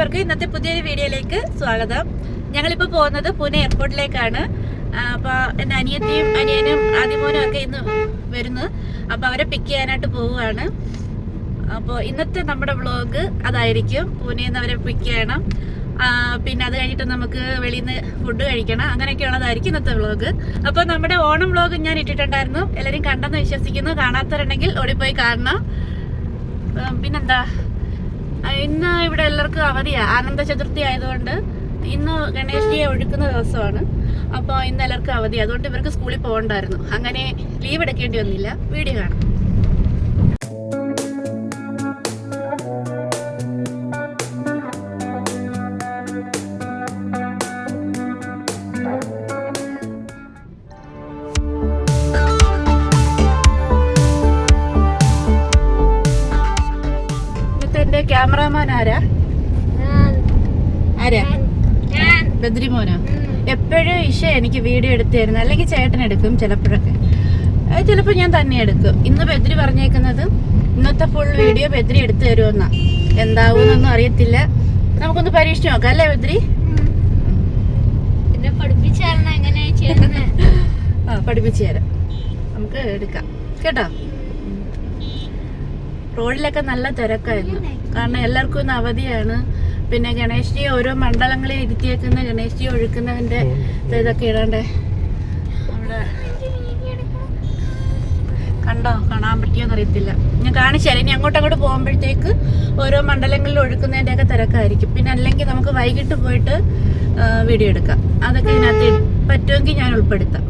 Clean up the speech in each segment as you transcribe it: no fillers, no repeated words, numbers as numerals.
എല്ലാവർക്കും ഇന്നത്തെ പുതിയൊരു വീഡിയോയിലേക്ക് സ്വാഗതം. ഞങ്ങളിപ്പോൾ പോകുന്നത് പൂനെ എയർപോർട്ടിലേക്കാണ്. അപ്പോൾ എൻ്റെ അനിയത്തിയും അനിയനും ആദിമോനും ഒക്കെ ഇന്ന് വരുന്നു. അപ്പോൾ അവരെ പിക്ക് ചെയ്യാനായിട്ട് പോവുകയാണ്. അപ്പോൾ ഇന്നത്തെ നമ്മുടെ വ്ളോഗ് അതായിരിക്കും. പൂനെയിൽ നിന്ന് അവരെ പിക്ക് ചെയ്യണം, പിന്നെ അത് കഴിഞ്ഞിട്ട് നമുക്ക് വെളിയിൽ നിന്ന് ഫുഡ് കഴിക്കണം. അങ്ങനെയൊക്കെയുള്ളതായിരിക്കും ഇന്നത്തെ വ്ളോഗ്. അപ്പോൾ നമ്മുടെ ഓണം വ്ളോഗ് ഞാൻ ഇട്ടിട്ടുണ്ടായിരുന്നു. എല്ലാവരും കണ്ടെന്ന് വിശ്വസിക്കുന്നു. കാണാത്തവരുണ്ടെങ്കിൽ ഓടിപ്പോയി കാണണം. പിന്നെന്താ, ഇന്ന് ഇവിടെ എല്ലാവർക്കും അവധിയാണ്. ആനന്ദ ചതുർത്ഥി ആയതുകൊണ്ട് ഇന്ന് ഗണേഷ്ജിയെ ഒഴുക്കുന്ന ദിവസമാണ്. അപ്പോൾ ഇന്ന് എല്ലാവർക്കും അവധി, അതുകൊണ്ട് ഇവർക്ക് സ്കൂളിൽ പോകണ്ടായിരുന്നു. അങ്ങനെ ലീവ് എടുക്കേണ്ടി വന്നില്ല. വീഡിയോ കാണാം. എന്റെ ക്യാമറാമാൻ ആരാ? ബദ്രി മോനോ? എപ്പോഴും ഇഷ എനിക്ക് വീഡിയോ എടുത്തു തരുന്നു, അല്ലെങ്കിൽ ചേട്ടൻ എടുക്കും. ചിലപ്പോഴൊക്കെ ചിലപ്പോൾ ഞാൻ തന്നെ എടുക്കും. ഇന്ന് ബദ്രി പറഞ്ഞേക്കുന്നത് ഇന്നത്തെ ഫുൾ വീഡിയോ ബദ്രി എടുത്തു തരുമെന്നാ. എന്താവൂന്നൊന്നും അറിയത്തില്ല. നമുക്കൊന്ന് പരീക്ഷിച്ച് നോക്കാം അല്ലേ ബദ്രി? പഠിപ്പിച്ചു തരാം. നമുക്ക് എടുക്കാം കേട്ടോ. റോഡിലൊക്കെ നല്ല തിരക്കായിരുന്നു, കാരണം എല്ലാവർക്കും ഇന്ന് അവധിയാണ്. പിന്നെ ഗണേഷ്ജിയെ ഓരോ മണ്ഡലങ്ങളിൽ ഇരുത്തിയേക്കുന്ന ഗണേഷ്ജിയെ ഒഴുക്കുന്നതിൻ്റെ ഇതൊക്കെ ഇടണ്ടേ. അവിടെ കണ്ടോ? കാണാൻ പറ്റിയോന്ന് അറിയത്തില്ല. ഞാൻ കാണിച്ചുതരാം. ഇനി അങ്ങോട്ട് പോകുമ്പോഴത്തേക്ക് ഓരോ മണ്ഡലങ്ങളിൽ ഒഴുക്കുന്നതിൻ്റെയൊക്കെ തിരക്കായിരിക്കും. പിന്നെ അല്ലെങ്കിൽ നമുക്ക് വൈകിട്ട് പോയിട്ട് വീഡിയോ എടുക്കാം. അതൊക്കെ ഇതിനകത്ത് പറ്റുമെങ്കിൽ ഞാൻ ഉൾപ്പെടുത്താം.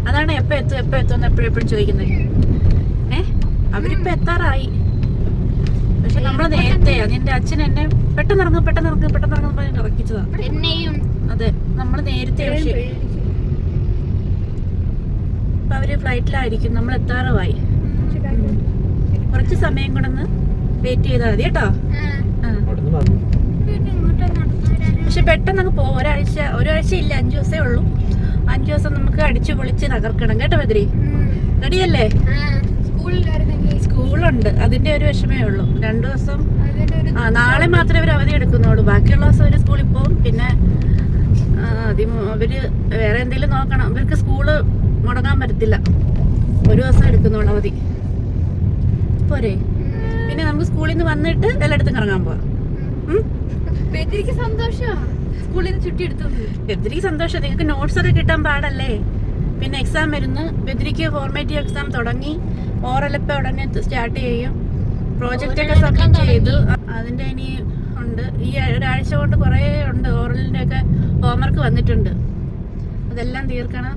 അതാണ് എപ്പോ എത്തും എപ്പോഴും ചോദിക്കുന്നത്. അവരിപ്പോ എത്താറായി. പക്ഷെ നമ്മള് നേരത്തെ, നിന്റെ അച്ഛൻ എന്നെ പെട്ടെന്ന് പറഞ്ഞ് ഇറക്കിച്ചതാ. അതെ, നമ്മള് നേരത്തെ. പക്ഷെ ഇപ്പൊ അവര് ഫ്ലൈറ്റിലായിരിക്കും. നമ്മൾ എത്താറുമായി. കുറച്ച് സമയം കൂടെ ഒന്ന് വെയിറ്റ് ചെയ്താൽ മതി കേട്ടോ. പക്ഷെ പെട്ടെന്ന് അങ്ങ് പോകും. ഒരാഴ്ച ഇല്ല, 5 ദിവസമേ ഉള്ളൂ. 5 ദിവസം നമുക്ക് അടിച്ചു പൊളിച്ച് തകർക്കണം കേട്ടോ ബദ്രി. റെഡിയല്ലേ? സ്കൂളുണ്ട്, അതിന്റെ ഒരു വിഷമേ ഉള്ളൂ. 2 ദിവസം. നാളെ മാത്രമേ അവർ അവധി എടുക്കുന്നുള്ളൂ. ബാക്കിയുള്ള ദിവസം അവര് സ്കൂളിൽ പോകും. പിന്നെ അവര് വേറെ എന്തെങ്കിലും നോക്കണം. ഇവർക്ക് സ്കൂള് മുടങ്ങാൻ പറ്റത്തില്ല. ഒരു ദിവസം എടുക്കുന്നുള്ളൂ അവധി. പോരെ? പിന്നെ നമുക്ക് സ്കൂളിൽ നിന്ന് വന്നിട്ട് എല്ലായിടത്തും കറങ്ങാൻ പോവാം. സന്തോഷം. സ്കൂളിൽ നിന്ന് ചുറ്റി എടുത്തു. ബദ്രിക്ക് സന്തോഷം. നിങ്ങൾക്ക് നോട്ട്സ് ഒക്കെ കിട്ടാൻ പാടല്ലേ? പിന്നെ എക്സാം വരുന്നു. ബദ്രിക്ക് ഫോർമേറ്റീവ് എക്സാം തുടങ്ങി. ഓറലപ്പ ഉടനെ സ്റ്റാർട്ട് ചെയ്യും. പ്രോജക്റ്റ് ഒക്കെ സബ്മിറ്റ് ചെയ്തു. അതിന്റെ ഇനി ഉണ്ട്. ഈ ഒരാഴ്ച കൊണ്ട് കുറേ ഉണ്ട്. ഓറലിന്റെ ഒക്കെ ഹോംവർക്ക് വന്നിട്ടുണ്ട്. അതെല്ലാം തീർക്കണം.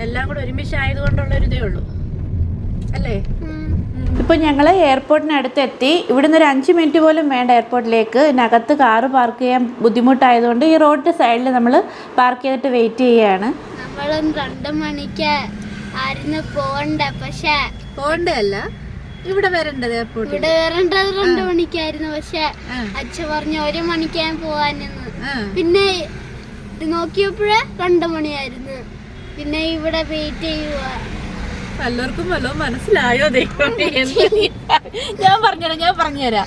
എല്ലാം കൂടെ ഒരുമിച്ച് ആയതുകൊണ്ടുള്ള ഒരു ഇതേ ഉള്ളൂ അല്ലേ? ഇപ്പോൾ ഞങ്ങൾ എയർപോർട്ടിനടുത്ത് എത്തി. ഇവിടുന്ന് ഒരു 5 മിനിറ്റ് പോലും വേണ്ട എയർപോർട്ടിലേക്ക്. ഇതിനകത്ത് കാറ് പാർക്ക് ചെയ്യാൻ ബുദ്ധിമുട്ടായതുകൊണ്ട് ഈ റോഡിൻ്റെ സൈഡിൽ നമ്മൾ പാർക്ക് ചെയ്തിട്ട് വെയിറ്റ് ചെയ്യുകയാണ്. നമ്മൾ 2 മണിക്ക് ആയിരുന്നു പോകണ്ടേ, പക്ഷേ പോകണ്ടല്ല, ഇവിടെ വരേണ്ടത്. എയർപോർട്ട് ഇവിടെ വരേണ്ടത് 2 മണിക്കായിരുന്നു. പക്ഷെ അച്ഛൻ പറഞ്ഞു 1 മണിക്കാൻ പോവാനെന്ന്. പിന്നെ നോക്കിയപ്പോഴേ 2 മണിയായിരുന്നു. പിന്നെ ഇവിടെ വെയിറ്റ് ചെയ്യുക. എല്ലാവർക്കും വല്ലതും മനസ്സിലായോ? ഞാൻ പറഞ്ഞുതരാം.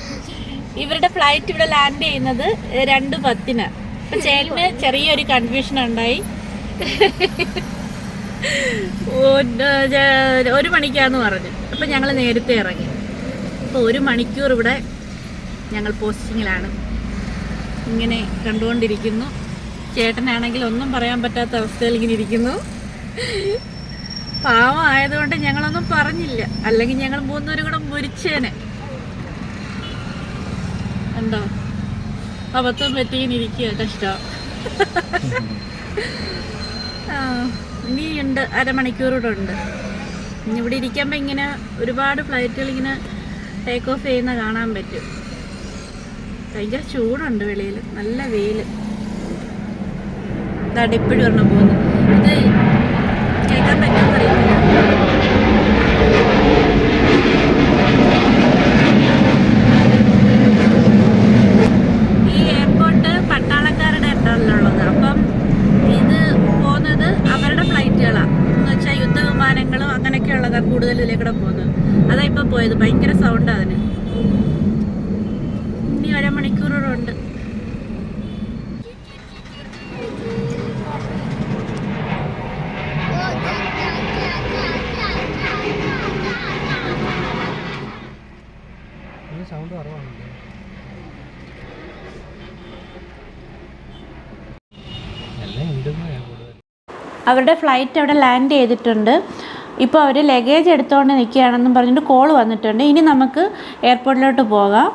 ഇവരുടെ ഫ്ലൈറ്റ് ഇവിടെ ലാൻഡ് ചെയ്യുന്നത് 2:10. അപ്പൊ ചേട്ടന് ചെറിയൊരു കൺഫ്യൂഷൻ ഉണ്ടായി. 1 മണിക്കാന്ന് പറഞ്ഞു. അപ്പൊ ഞങ്ങൾ നേരത്തെ ഇറങ്ങി. അപ്പൊ 1 മണിക്കൂർ ഇവിടെ ഞങ്ങൾ പോസ്റ്റിങ്ങിലാണ്. ഇങ്ങനെ കണ്ടുകൊണ്ടിരിക്കുന്നു. ചേട്ടനാണെങ്കിൽ ഒന്നും പറയാൻ പറ്റാത്ത അവസ്ഥയിൽ ഇങ്ങനെ ഇരിക്കുന്നു. പാവം ആയതുകൊണ്ട് ഞങ്ങളൊന്നും പറഞ്ഞില്ല, അല്ലെങ്കിൽ ഞങ്ങൾ 3 പേരും കൂടെ മുരിച്ചേനെ. കണ്ടോ? അബദ്ധം പറ്റിയിരിക്കുക. കഷ്ടം. ഇനിയുണ്ട്, 1/2 മണിക്കൂർ കൂടെ ഉണ്ട്. ഇനി ഇവിടെ ഇരിക്കുമ്പോൾ ഇങ്ങനെ ഒരുപാട് ഫ്ലൈറ്റുകൾ ഇങ്ങനെ ടേക്ക് ഓഫ് ചെയ്യുന്ന കാണാൻ പറ്റും. ഭയങ്കര ചൂടുണ്ട് വെളിയിൽ, നല്ല വെയിൽ. ഇതാണ്ട് ഇപ്പോഴും ഒരെണ്ണം പോകുന്നു. ഇത് കേൾക്കാൻ പറ്റുമെന്ന് അറിയില്ല. ഉണ്ട് അതിന്. ഇനി 1 മണിക്കൂറോടെ ഉണ്ട്. സൗണ്ട് കുറവാണ്. അവരുടെ ഫ്ലൈറ്റ് അവിടെ ലാൻഡ് ചെയ്തിട്ടുണ്ട്. ഇപ്പോൾ അവർ ലഗേജ് എടുത്തുകൊണ്ട് നിൽക്കുകയാണെന്നും പറഞ്ഞിട്ട് കോൾ വന്നിട്ടുണ്ട്. ഇനി നമുക്ക് എയർപോർട്ടിലോട്ട് പോകാം.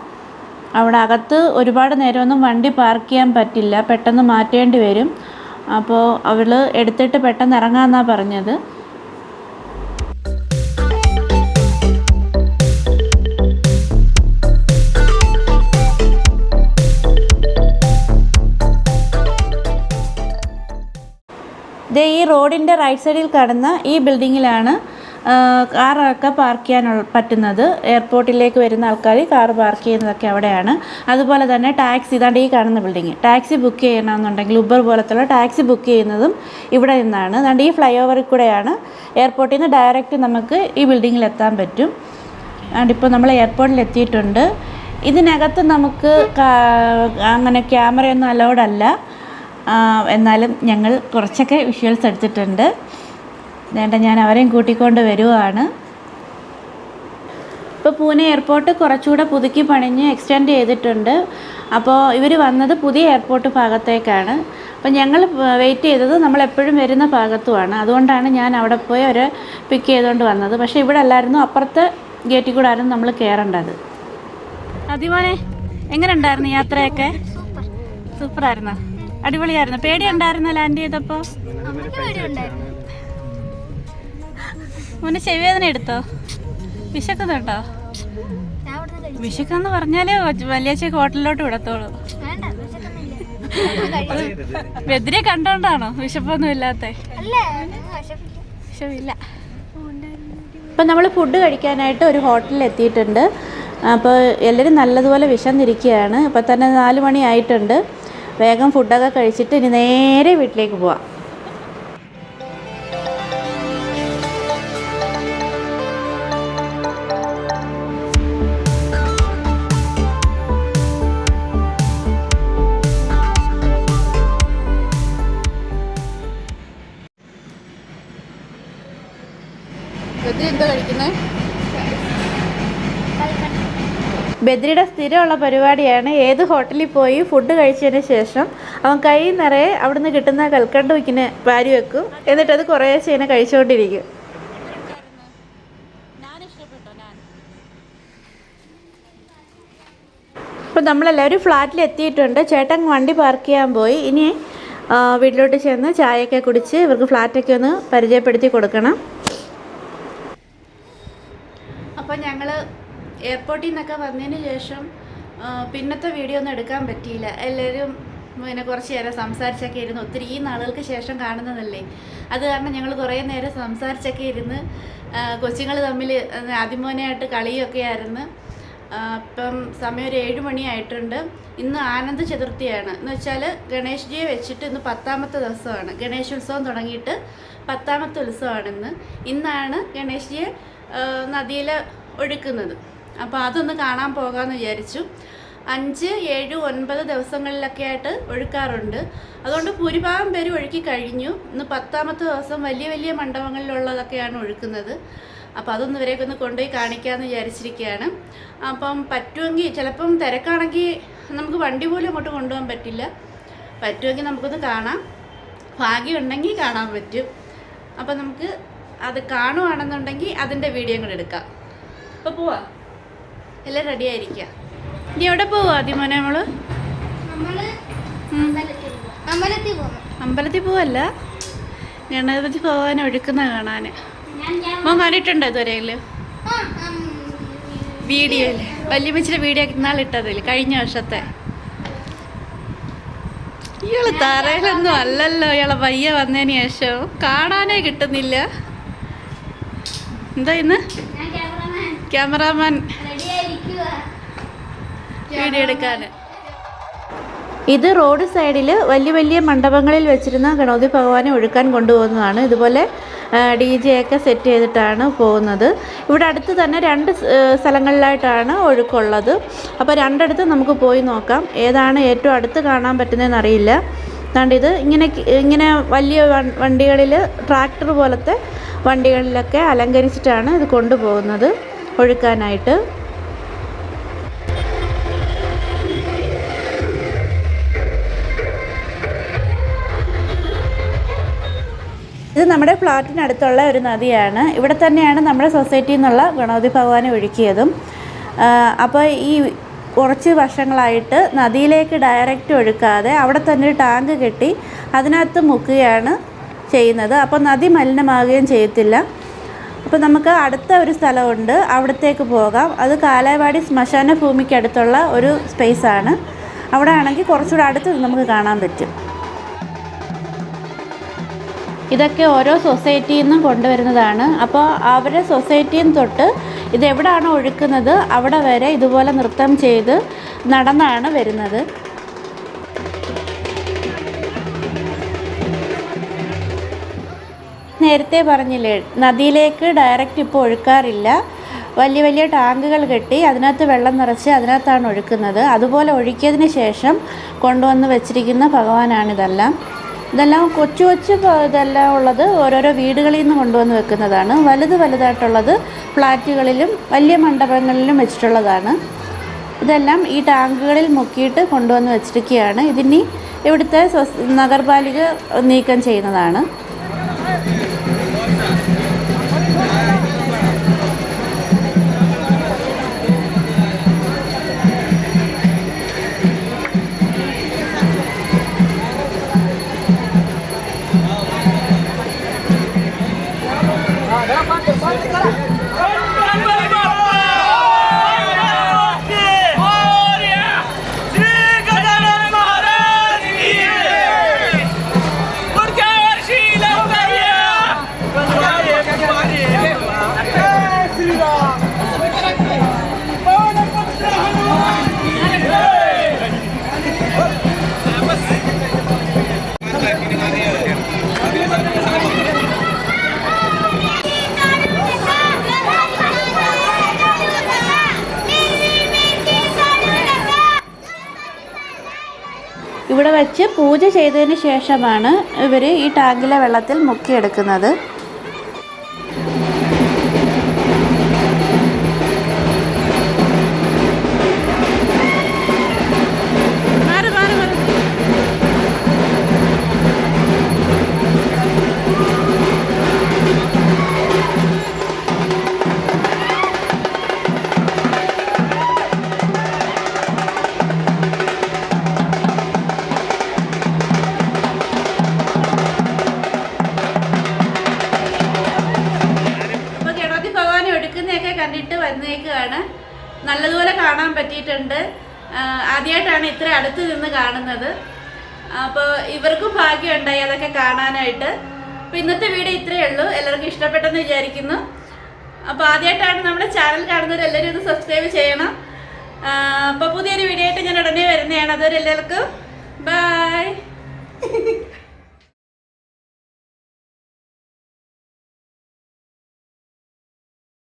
അവിടെ അകത്ത് ഒരുപാട് നേരമൊന്നും വണ്ടി പാർക്ക് ചെയ്യാൻ പറ്റില്ല, പെട്ടെന്ന് മാറ്റേണ്ടി വരും. അപ്പോൾ അവൾ എടുത്തിട്ട് പെട്ടെന്ന് ഇറങ്ങാമെന്നാണ് പറഞ്ഞത്. ഈ റോഡിൻ്റെ റൈറ്റ് സൈഡിൽ കടന്ന ഈ ബിൽഡിങ്ങിലാണ് കാറൊക്കെ പാർക്ക് ചെയ്യാൻ പറ്റുന്നത്. എയർപോർട്ടിലേക്ക് വരുന്ന ആൾക്കാർ കാർ പാർക്ക് ചെയ്യുന്നതൊക്കെ അവിടെയാണ്. അതുപോലെ തന്നെ ടാക്സി, ഇതാണ്ട് ഈ കാണുന്ന ബിൽഡിങ്, ടാക്സി ബുക്ക് ചെയ്യണമെന്നുണ്ടെങ്കിൽ ഉബർ പോലത്തുള്ള ടാക്സി ബുക്ക് ചെയ്യുന്നതും ഇവിടെ നിന്നാണ്. അതുകൊണ്ട് ഈ ഫ്ലൈ ഓവറിൽ കൂടെയാണ് എയർപോർട്ടിൽ നിന്ന് ഡയറക്റ്റ് നമുക്ക് ഈ ബിൽഡിങ്ങിൽ എത്താൻ പറ്റും. അതുകൊണ്ടിപ്പോൾ നമ്മൾ എയർപോർട്ടിൽ എത്തിയിട്ടുണ്ട്. ഇതിനകത്ത് നമുക്ക് അങ്ങനെ ക്യാമറയൊന്നും അലൗഡ് അല്ല. എന്നാലും ഞങ്ങൾ കുറച്ചൊക്കെ വിഷ്വൽസ് എടുത്തിട്ടുണ്ട്. വേണ്ട, ഞാൻ അവരെയും കൂട്ടിക്കൊണ്ട് വരുവാണ്. ഇപ്പോൾ പൂനെ എയർപോർട്ട് കുറച്ചുകൂടെ പുതുക്കി പണിഞ്ഞ് എക്സ്റ്റെൻഡ് ചെയ്തിട്ടുണ്ട്. അപ്പോൾ ഇവർ വന്നത് പുതിയ എയർപോർട്ട് ഭാഗത്തേക്കാണ്. അപ്പോൾ ഞങ്ങൾ വെയിറ്റ് ചെയ്തത് നമ്മളെപ്പോഴും വരുന്ന ഭാഗത്തുമാണ്. അതുകൊണ്ടാണ് ഞാൻ അവിടെ പോയി അവരെ പിക്ക് ചെയ്തുകൊണ്ട് വന്നത്. പക്ഷേ ഇവിടെ അല്ലായിരുന്നു, അപ്പുറത്തെ ഗേറ്റിൽ കൂടെ ആയിരുന്നു നമ്മൾ കയറേണ്ടത്. അതിമോനെ, എങ്ങനെ ഉണ്ടായിരുന്നു യാത്രയൊക്കെ? സൂപ്പറായിരുന്നു, അടിപൊളിയായിരുന്നു. പേടിയുണ്ടായിരുന്നു ലാൻഡ് ചെയ്തപ്പോൾ? മോനെ ചെവിവേദന എടുത്തോ? വിശക്കുന്നുണ്ടോ? വിശക്കെന്ന് പറഞ്ഞാലേ വലിയച്ചേക്ക് ഹോട്ടലിലോട്ട് വിടത്തോളൂ. ബദ്രിയെ കണ്ടോണ്ടാണോ വിശപ്പൊന്നും ഇല്ലാത്ത? വിശപ്പില്ല. ഇപ്പം നമ്മൾ ഫുഡ് കഴിക്കാനായിട്ട് ഒരു ഹോട്ടലിൽ എത്തിയിട്ടുണ്ട്. അപ്പോൾ എല്ലാവരും നല്ലതുപോലെ വിശന്നിരിക്കുകയാണ്. ഇപ്പം തന്നെ 4 മണി ആയിട്ടുണ്ട്. വേഗം ഫുഡൊക്കെ കഴിച്ചിട്ട് ഇനി നേരെ വീട്ടിലേക്ക് പോവാം. എന്താ കഴിക്കുന്നത്? ബദ്രിയുടെ സ്ഥിരമുള്ള പരിപാടിയാണ്. ഏത് ഹോട്ടലിൽ പോയി ഫുഡ് കഴിച്ചതിന് ശേഷം അവൻ കൈ നിറയെ അവിടുന്ന് കിട്ടുന്ന കൽക്കണ്ട ഉക്കിനെ വാരി വെക്കും. എന്നിട്ടത് കുറേശ്ശെ ഇങ്ങനെ കഴിച്ചുകൊണ്ടിരിക്കും. അപ്പോൾ നമ്മളെല്ലാവരും ഫ്ലാറ്റിൽ എത്തിയിട്ടുണ്ട്. ചേട്ടൻ വണ്ടി പാർക്ക് ചെയ്യാൻ പോയി. ഇനി വീട്ടിലോട്ട് ചെന്ന് ചായയൊക്കെ കുടിച്ച് ഇവർക്ക് ഫ്ലാറ്റൊക്കെ ഒന്ന് പരിചയപ്പെടുത്തി കൊടുക്കണം. അപ്പോൾ ഞങ്ങൾ എയർപോർട്ടിൽ നിന്നൊക്കെ വന്നതിന് ശേഷം പിന്നത്തെ വീഡിയോ ഒന്നും എടുക്കാൻ പറ്റിയില്ല. എല്ലാവരും പിന്നെ കുറച്ച് നേരം സംസാരിച്ചൊക്കെ ഇരുന്ന്, ഒത്തിരി ഈ നാളുകൾക്ക് ശേഷം കാണുന്നതല്ലേ, അത് കാരണം ഞങ്ങൾ കുറേ നേരം സംസാരിച്ചൊക്കെ ഇരുന്ന് കൊച്ചുങ്ങൾ തമ്മിൽ അതിമോനായിട്ട് കളിയൊക്കെ ആയിരുന്നു. ഇപ്പം സമയം ഒരു 7 മണിയായിട്ടുണ്ട്. ഇന്ന് ആനന്ദ ചതുർത്ഥിയാണ്. എന്ന് വെച്ചാൽ ഗണേഷ്ജിയെ വെച്ചിട്ട് ഇന്ന് 10ാമത്തെ ദിവസമാണ്. ഗണേശോത്സവം തുടങ്ങിയിട്ട് 10ാമത്തെ ഉത്സവമാണ് ഇന്നാണ് ഗണേഷ്ജിയെ നദിയിൽ ഒഴുക്കുന്നത്. അപ്പോൾ അതൊന്ന് കാണാൻ പോകാമെന്ന് വിചാരിച്ചു. 5, 7, 9 ദിവസങ്ങളിലൊക്കെ ആയിട്ട് ഒഴുക്കാറുണ്ട്. അതുകൊണ്ട് ഭൂരിഭാഗം പേര് ഒഴുക്കി കഴിഞ്ഞു. ഇന്ന് 10ാമത്തെ ദിവസം വലിയ വലിയ മണ്ഡപങ്ങളിലുള്ളതൊക്കെയാണ് ഒഴുക്കുന്നത്. അപ്പോൾ അതൊന്നും ഇവരെയൊക്കെ ഒന്ന് കൊണ്ടുപോയി കാണിക്കാമെന്ന് വിചാരിച്ചിരിക്കുകയാണ്. അപ്പം പറ്റുമെങ്കിൽ, ചിലപ്പം തിരക്കാണെങ്കിൽ നമുക്ക് വണ്ടി പോലും അങ്ങോട്ട് കൊണ്ടുപോകാൻ പറ്റില്ല. പറ്റുമെങ്കിൽ നമുക്കൊന്ന് കാണാം, ഭാഗ്യമുണ്ടെങ്കിൽ കാണാൻ പറ്റും. അപ്പം നമുക്ക് അത് കാണുവാണെന്നുണ്ടെങ്കിൽ അതിൻ്റെ വീഡിയോ കൂടെ എടുക്കാം. അപ്പോൾ പോവാ, എല്ലാം റെഡി ആയിരിക്കുക. ഇനി എവിടെ പോവാ ആദ്യമോനെ? അമ്പലത്തിൽ പോവല്ല, ഗണപതി ഭഗവാൻ ഒഴുക്കുന്ന കാണാൻ. മോൻ കണ്ടിട്ടുണ്ടോ ഇതുവരെയെങ്കിലും വീഡിയോയിൽ? വല്യമ്മച്ചിയുടെ വീഡിയോ ഇന്നാളിട്ടതിൽ, കഴിഞ്ഞ വർഷത്തെ. ഇയാള് തറയിലൊന്നും അല്ലല്ലോ, ഇയാളെ പയ്യ വന്നതിന് ശേഷം കാണാനേ കിട്ടുന്നില്ല. എന്താ ഇന്ന് ക്യാമറാമാൻ വീഡിയോ എടുക്കാൻ. ഇത് റോഡ് സൈഡിൽ വലിയ വലിയ മണ്ഡപങ്ങളിൽ വെച്ചിരുന്ന ഗണപതി ഭഗവാനെ ഒഴുക്കാൻ കൊണ്ടുപോകുന്നതാണ്. ഇതുപോലെ DJ ഒക്കെ സെറ്റ് ചെയ്തിട്ടാണ് പോകുന്നത്. ഇവിടെ അടുത്ത് തന്നെ 2 സ്ഥലങ്ങളിലായിട്ടാണ് ഒഴുക്കുള്ളത്. അപ്പോൾ രണ്ടിടത്ത് നമുക്ക് പോയി നോക്കാം. ഏതാണ് ഏറ്റവും അടുത്ത് കാണാൻ പറ്റുന്നതെന്ന് അറിയില്ല. അതുകൊണ്ട് ഇത് ഇങ്ങനെ വലിയ വണ്ടികളിൽ, ട്രാക്ടർ പോലത്തെ വണ്ടികളിലൊക്കെ അലങ്കരിച്ചിട്ടാണ് ഇത് കൊണ്ടുപോകുന്നത് ഒഴുക്കാനായിട്ട്. ഇത് നമ്മുടെ ഫ്ലാറ്റിനടുത്തുള്ള ഒരു നദിയാണ്. ഇവിടെ തന്നെയാണ് നമ്മുടെ സൊസൈറ്റിയിൽ നിന്നുള്ള ഗണപതി ഭഗവാനെ ഒഴുക്കിയതും. അപ്പോൾ ഈ കുറച്ച് വർഷങ്ങളായിട്ട് നദിയിലേക്ക് ഡയറക്റ്റ് ഒഴുക്കാതെ അവിടെ തന്നെ ഒരു ടാങ്ക് കെട്ടി അതിനകത്ത് മുക്കുകയാണ് ചെയ്യുന്നത്. അപ്പോൾ നദി മലിനമാകുകയും ചെയ്യത്തില്ല. അപ്പോൾ നമുക്ക് അടുത്ത ഒരു സ്ഥലമുണ്ട്, അവിടത്തേക്ക് പോകാം. അത് കാലാവാടി ശ്മശാന ഭൂമിക്കടുത്തുള്ള ഒരു സ്പേസാണ്. അവിടെ ആണെങ്കിൽ കുറച്ചുകൂടെ അടുത്ത് നമുക്ക് കാണാൻ പറ്റും. ഇതൊക്കെ ഓരോ സൊസൈറ്റിയിൽ നിന്നും കൊണ്ടുവരുന്നതാണ്. അപ്പോൾ അവരുടെ സൊസൈറ്റിയിൽ നിന്ന് തൊട്ട് ഇതെവിടാണോ ഒഴുക്കുന്നത് അവിടെ വരെ ഇതുപോലെ നൃത്തം ചെയ്ത് നടന്നാണ് വരുന്നത്. നേരത്തെ പറഞ്ഞില്ലേ, നദിയിലേക്ക് ഡയറക്റ്റ് ഇപ്പോൾ ഒഴുക്കാറില്ല. വലിയ വലിയ ടാങ്കുകൾ കെട്ടി അതിനകത്ത് വെള്ളം നിറച്ച് അതിനകത്താണ് ഒഴുക്കുന്നത്. അതുപോലെ ഒഴുക്കിയതിന് ശേഷം കൊണ്ടുവന്ന് വെച്ചിരിക്കുന്ന ഭഗവാനാണിതെല്ലാം. ഇതെല്ലാം കൊച്ചു ഇതെല്ലാം ഉള്ളത് ഓരോരോ വീടുകളിൽ നിന്ന് കൊണ്ടുവന്ന് വെക്കുന്നതാണ്. വലുതായിട്ടുള്ളത് ഫ്ലാറ്റുകളിലും വലിയ മണ്ഡപങ്ങളിലും വെച്ചിട്ടുള്ളതാണ്. ഇതെല്ലാം ഈ ടാങ്കുകളിൽ മുക്കിയിട്ട് കൊണ്ടുവന്ന് വെച്ചിരിക്കുകയാണ്. ഇതിനി ഇവിടുത്തെ നഗരപാലിക നീക്കം ചെയ്യുന്നതാണ്. ഇവിടെ വെച്ച് പൂജ ചെയ്തതിന് ശേഷമാണ് ഇവർ ഈ ടാങ്കിലെ വെള്ളത്തിൽ മുക്കിയെടുക്കുന്നത്. കണ്ടിട്ട് വന്നേക്കാണ്. നല്ലതുപോലെ കാണാൻ പറ്റിയിട്ടുണ്ട്. ആദ്യമായിട്ടാണ് ഇത്ര അടുത്ത് നിന്ന് കാണുന്നത്. അപ്പോൾ ഇവർക്കും ഭാഗ്യമുണ്ടായി അതൊക്കെ കാണാനായിട്ട്. അപ്പോൾ ഇന്നത്തെ വീഡിയോ ഇത്രയേ ഉള്ളൂ. എല്ലാവർക്കും ഇഷ്ടപ്പെട്ടെന്ന് വിചാരിക്കുന്നു. അപ്പോൾ ആദ്യമായിട്ടാണ് നമ്മുടെ ചാനൽ കാണുന്നവർ എല്ലാവരും ഇത് സബ്സ്ക്രൈബ് ചെയ്യണം. അപ്പോൾ പുതിയൊരു വീഡിയോ ആയിട്ട് ഞാൻ ഉടനെ വരുന്നതാണ്. അതുവരെ എല്ലാവർക്കും ബൈ.